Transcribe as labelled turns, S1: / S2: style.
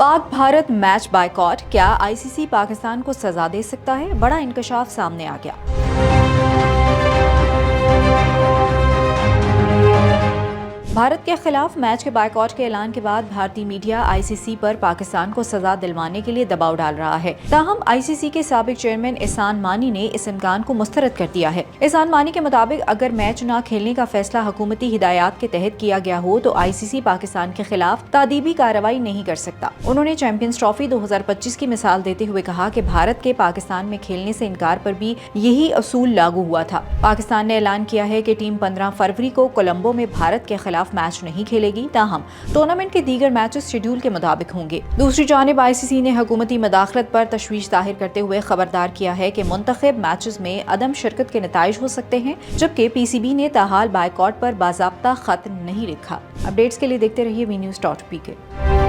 S1: Pak Bharat match boycott, क्या ICC Pakistan को सजा दे सकता है? बड़ा इंकशाफ सामने आ गया। भारत के खिलाफ मैच के बायकॉट के ऐलान के बाद भारतीय मीडिया आईसीसी पर पाकिस्तान को सजा दिलवाने के लिए दबाव डाल रहा है। ताहम आईसीसी के साबिक चेयरमैन एहसान मानी ने इस इम्कान को मुस्तरद कर दिया है। एहसान मानी के मुताबिक अगर मैच न खेलने का फैसला हुकूमती हिदायत के तहत किया गया हो तो आईसीसी पाकिस्तान के खिलाफ तादीबी कार्रवाई नहीं कर सकता। उन्होंने चैंपियंस ट्रॉफी 2025 की मिसाल देते हुए कहा कि भारत के पाकिस्तान में खेलने से इनकार पर भी यही असूल लागू हुआ था। पाकिस्तान ने ऐलान किया है कि टीम 15 फरवरी को कोलंबो में भारत के खिलाफ मैच नहीं खेलेगी, ताहम टूर्नामेंट के दीगर मैचेस शेड्यूल के मुताबिक होंगे। दूसरी जानिब आईसीसी ने हुकूमती मदाखलत पर तशवीश जाहिर करते हुए खबरदार किया है कि मुंतखब मैचेस में अदम शिरकत के नताइज हो सकते हैं, जबकि पीसीबी ने ताहाल बायकॉट पर बाज़ाब्ता खत नहीं लिखा। अपडेट्स के लिए देखते रहिए वीन्यूज़.pk।